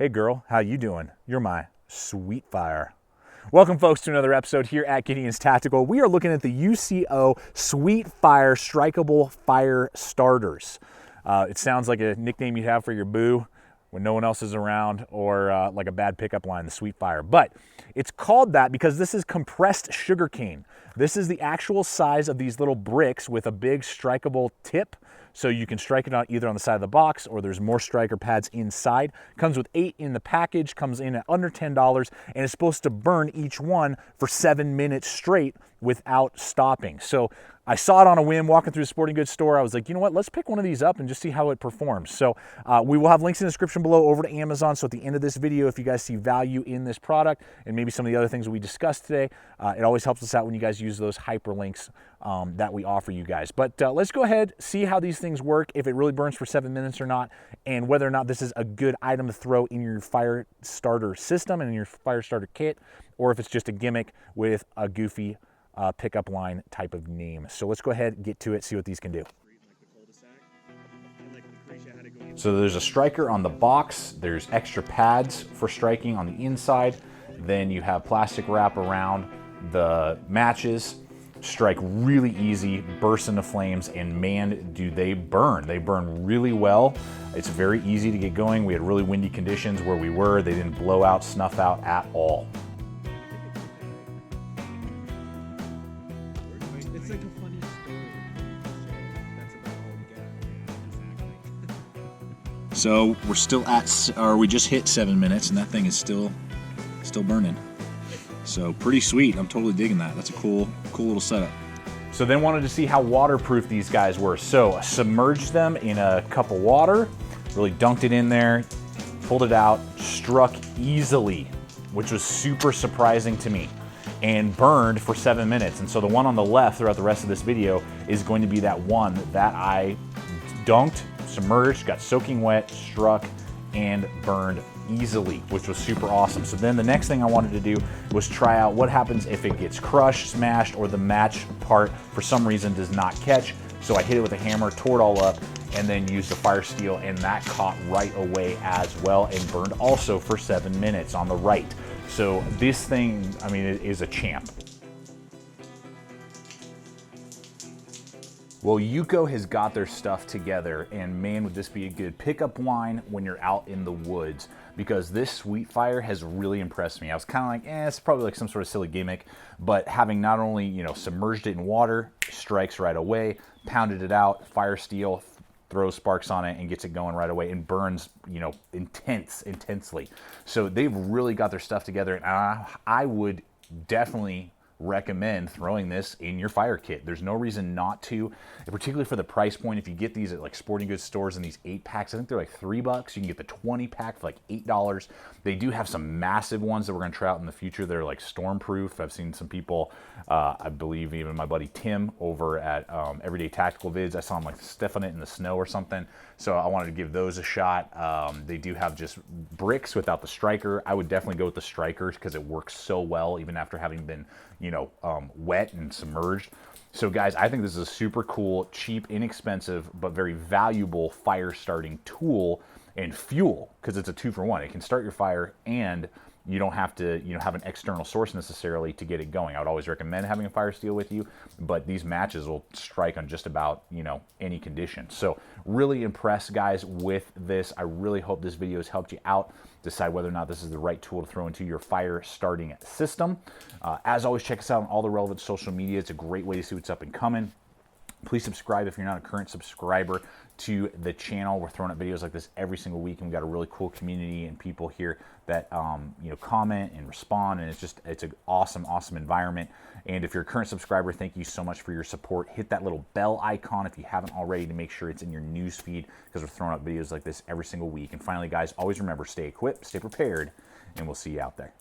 Hey girl, how you doing? You're my sweet fire. Welcome folks to another episode here at Gideon's Tactical. We are looking at the UCO Sweet Fire Strikeable Fire Starters. It sounds like a nickname you'd have for your boo when no one else is around, or like a bad pickup line, the Sweet Fire. But it's called that because this is compressed sugar cane. This is the actual size of these little bricks with a big strikeable tip. So you can strike it out either on the side of the box, or there's more striker pads inside. Comes with 8 in the package, comes in at under $10, and is supposed to burn each one for 7 minutes straight without stopping. So I saw it on a whim walking through the sporting goods store. I was like, you know what, let's pick one of these up and just see how it performs. So we will have links in the description below over to Amazon. So at the end of this video, if you guys see value in this product and maybe some of the other things we discussed today, it always helps us out when you guys use those hyperlinks that we offer you guys. But let's go ahead, see how these things work, if it really burns for 7 minutes or not, and whether or not this is a good item to throw in your fire starter system and in your fire starter kit, or if it's just a gimmick with a goofy pickup line type of name. So let's go ahead and get to it, see what these can do. So there's a striker on the box, there's extra pads for striking on the inside, then you have plastic wrap around the matches. Strike really easy, burst into flames, and man, do they burn. They burn really well. It's very easy to get going. We had really windy conditions where we were. They didn't blow out, snuff out at all. It's like a funny story. That's about all we got. Exactly. So we're still at, or we just hit 7 minutes, and that thing is still burning. So pretty sweet. I'm totally digging that. That's a cool little setup. So then wanted to see how waterproof these guys were. So I submerged them in a cup of water, really dunked it in there, pulled it out, struck easily, which was super surprising to me, and burned for 7 minutes. And so the one on the left throughout the rest of this video is going to be that one that I dunked, submerged, got soaking wet, struck, and burned easily, which was super awesome. So then the next thing I wanted to do was try out what happens if it gets crushed, smashed, or the match part for some reason does not catch. So I hit it with a hammer, tore it all up, and then used the fire steel, and that caught right away as well and burned also for 7 minutes on the right. So this thing, I mean, it is a champ. Well, Yuko has got their stuff together, and man, would this be a good pickup line when you're out in the woods, because this Sweet Fire has really impressed me. I was kind of like, it's probably like some sort of silly gimmick, but having not only, you know, submerged it in water, strikes right away, pounded it out, fire steel, throws sparks on it and gets it going right away, and burns, you know, intensely. So they've really got their stuff together, and I would definitely recommend throwing this in your fire kit. There's no reason not to, particularly for the price point. If you get these at like sporting goods stores in these 8-packs, I think they're like $3. You can get the 20-pack for like $8. They do have some massive ones that we're going to try out in the future. They're like stormproof. I've seen some people, I believe even my buddy Tim over at Everyday Tactical Vids, I saw him like stiffing it in the snow or something. So I wanted to give those a shot. They do have just bricks without the striker. I would definitely go with the strikers because it works so well even after having been, you know, wet and submerged. So guys, I think this is a super cool, cheap, inexpensive, but very valuable fire starting tool and fuel, because it's a 2-for-1. It can start your fire, and you don't have to, you know, have an external source necessarily to get it going. I would always recommend having a fire steel with you, but these matches will strike on just about, you know, any condition. So really impressed, guys, with this. I really hope this video has helped you out decide whether or not this is the right tool to throw into your fire starting system. As always, check us out on all the relevant social media. It's a great way to see what's up and coming. Please subscribe if you're not a current subscriber to the channel. We're throwing up videos like this every single week, and we've got a really cool community and people here that you know, comment and respond, and it's an awesome environment. And if you're a current subscriber, thank you so much for your support. Hit that little bell icon if you haven't already to make sure it's in your news feed, because we're throwing up videos like this every single week. And finally, guys, always remember, stay equipped, stay prepared, and we'll see you out there.